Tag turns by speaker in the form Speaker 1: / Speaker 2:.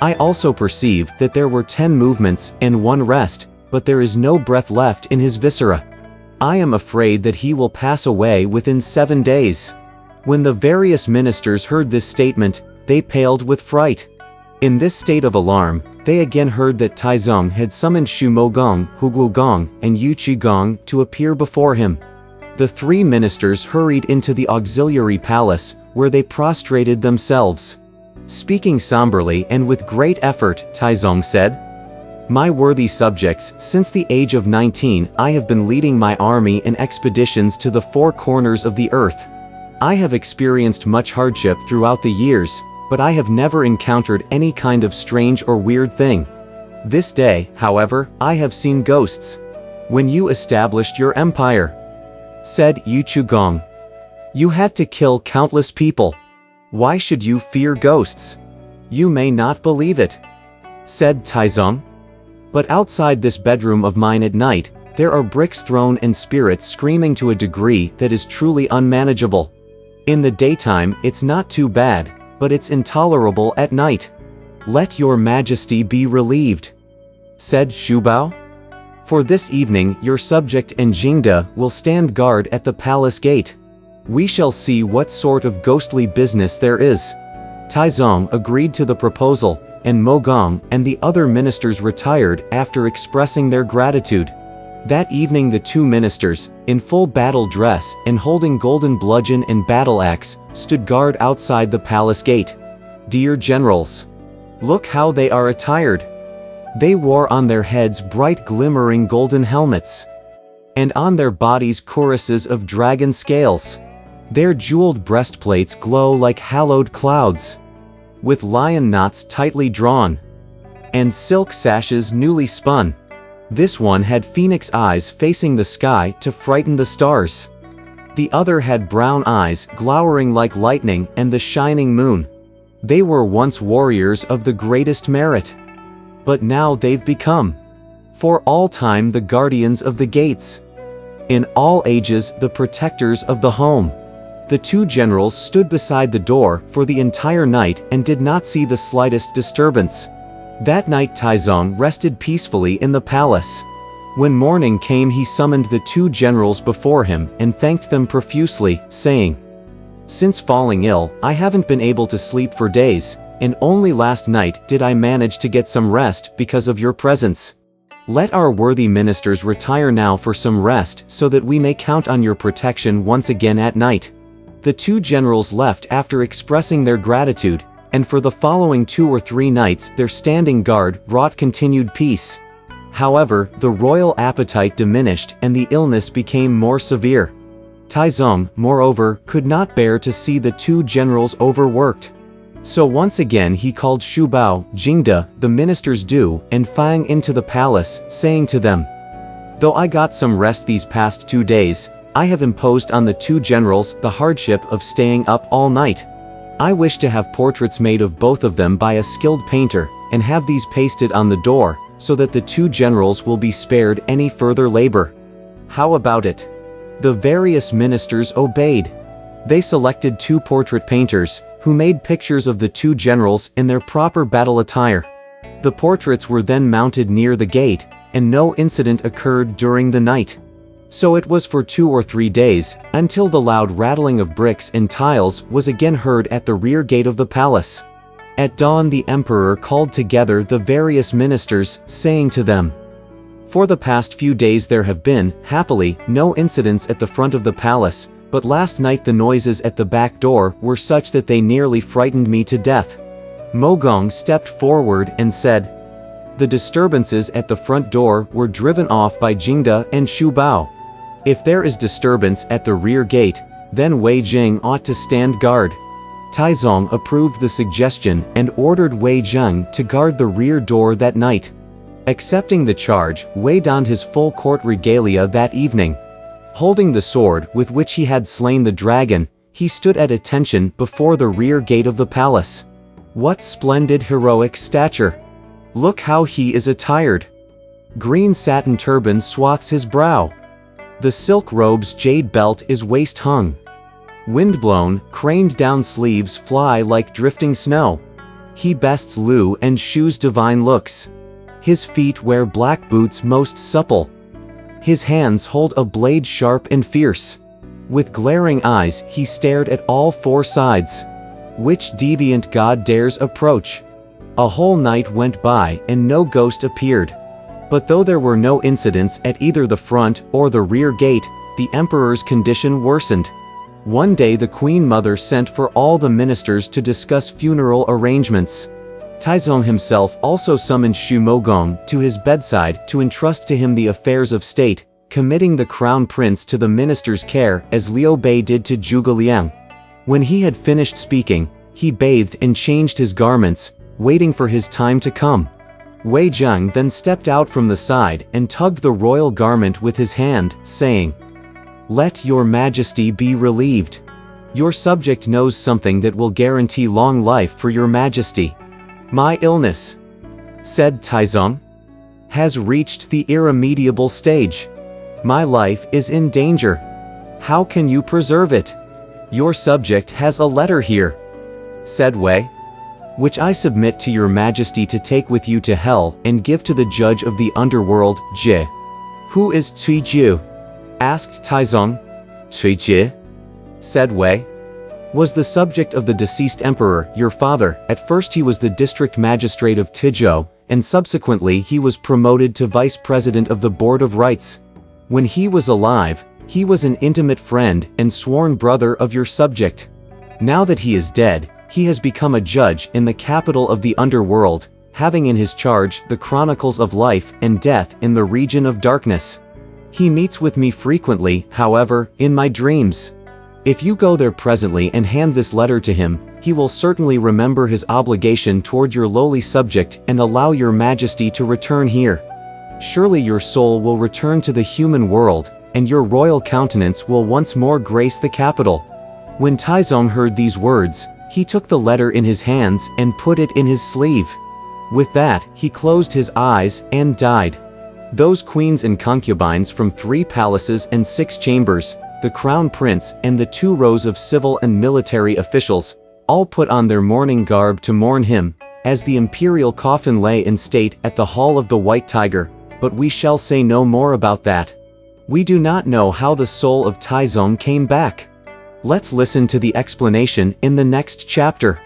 Speaker 1: I also perceive that there were 10 movements and 1 rest, but there is no breath left in his viscera. I am afraid that he will pass away within 7 days. When the various ministers heard this statement, they paled with fright. In this state of alarm, they again heard that Taizong had summoned Xu Mogong, Hu Guogong, and Yu Qigong to appear before him. The 3 ministers hurried into the auxiliary palace, where they prostrated themselves. Speaking somberly and with great effort, Taizong said, "My worthy subjects, since the age of 19, I have been leading my army in expeditions to the 4 corners of the earth. I have experienced much hardship throughout the years, but I have never encountered any kind of strange or weird thing. This day, however, I have seen ghosts. When you established your empire," said Yu Qigong, "you had to kill countless people. Why should you fear ghosts? You may not believe it," said Taizong. "But outside this bedroom of mine at night, there are bricks thrown and spirits screaming to a degree that is truly unmanageable. In the daytime, it's not too bad, but it's intolerable at night. Let your majesty be relieved," said Xu Bao. "For this evening your subject and Jingda will stand guard at the palace gate. We shall see what sort of ghostly business there is." Taizong agreed to the proposal, and Mogong and the other ministers retired after expressing their gratitude. That evening the 2 ministers, in full battle dress and holding golden bludgeon and battle axe, stood guard outside the palace gate. "Dear generals, look how they are attired." They wore on their heads bright glimmering golden helmets, and on their bodies cuirasses of dragon scales. Their jeweled breastplates glow like hallowed clouds, with lion knots tightly drawn, and silk sashes newly spun. This one had phoenix eyes facing the sky to frighten the stars. The other had brown eyes glowering like lightning and the shining moon. They were once warriors of the greatest merit, but now they've become, for all time, the guardians of the gates. In all ages, the protectors of the home. The 2 generals stood beside the door for the entire night and did not see the slightest disturbance. That night Taizong rested peacefully in the palace. When morning came he summoned the 2 generals before him and thanked them profusely, saying, "Since falling ill, I haven't been able to sleep for days, and only last night did I manage to get some rest because of your presence. Let our worthy ministers retire now for some rest so that we may count on your protection once again at night." The 2 generals left after expressing their gratitude, and for the following 2 or 3 nights their standing guard brought continued peace. However, the royal appetite diminished and the illness became more severe. Taizong, moreover, could not bear to see the 2 generals overworked. So once again he called Xu Bao, Jingda, the ministers Du, and Fang into the palace, saying to them, "Though I got some rest these past 2 days, I have imposed on the 2 generals the hardship of staying up all night. I wish to have portraits made of both of them by a skilled painter, and have these pasted on the door, so that the 2 generals will be spared any further labor. How about it?" The various ministers obeyed. They selected 2 portrait painters, who made pictures of the 2 generals in their proper battle attire. The portraits were then mounted near the gate, and no incident occurred during the night. So it was for 2 or 3 days, until the loud rattling of bricks and tiles was again heard at the rear gate of the palace. At dawn the emperor called together the various ministers, saying to them, "For the past few days there have been, happily, no incidents at the front of the palace, but last night the noises at the back door were such that they nearly frightened me to death." Mogong stepped forward and said, "The disturbances at the front door were driven off by Jingda and Xu Bao. If there is disturbance at the rear gate, then Wei Jing ought to stand guard." Taizong approved the suggestion and ordered Wei Jing to guard the rear door that night. Accepting the charge, Wei donned his full court regalia that evening. Holding the sword with which he had slain the dragon, he stood at attention before the rear gate of the palace. What splendid heroic stature! Look how he is attired. Green satin turban swathes his brow. The silk robe's jade belt is waist-hung. Wind-blown, craned-down sleeves fly like drifting snow. He bests Lu and Shu's divine looks. His feet wear black boots most supple. His hands hold a blade sharp and fierce. With glaring eyes he stared at all four sides. Which deviant god dares approach? A whole night went by and no ghost appeared. But though there were no incidents at either the front or the rear gate, the emperor's condition worsened. One day the queen mother sent for all the ministers to discuss funeral arrangements. Taizong himself also summoned Xu Mogong to his bedside to entrust to him the affairs of state, committing the crown prince to the minister's care as Liu Bei did to Zhuge Liang. When he had finished speaking, he bathed and changed his garments, waiting for his time to come. Wei Zheng then stepped out from the side and tugged the royal garment with his hand, saying, "Let your majesty be relieved. Your subject knows something that will guarantee long life for your majesty. My illness," said Taizong, "has reached the irremediable stage. My life is in danger. How can you preserve it?" "Your subject has a letter here," said Wei, "which I submit to your majesty to take with you to hell and give to the judge of the underworld, Jie." "Who is Cui Jiu?" asked Taizong. "Cui Jie," said Wei, "was the subject of the deceased emperor, your father. At first he was the district magistrate of Tizhou, and subsequently he was promoted to vice president of the Board of Rights. When he was alive, he was an intimate friend and sworn brother of your subject. Now that he is dead, he has become a judge in the capital of the underworld, having in his charge the chronicles of life and death in the region of darkness. He meets with me frequently, however, in my dreams. If you go there presently and hand this letter to him, he will certainly remember his obligation toward your lowly subject and allow your majesty to return here. Surely your soul will return to the human world, and your royal countenance will once more grace the capital." When Taizong heard these words, he took the letter in his hands and put it in his sleeve. With that, he closed his eyes and died. Those queens and concubines from 3 palaces and 6 chambers, the crown prince and the 2 rows of civil and military officials, all put on their mourning garb to mourn him, as the imperial coffin lay in state at the Hall of the White Tiger, but we shall say no more about that. We do not know how the soul of Taizong came back. Let's listen to the explanation in the next chapter.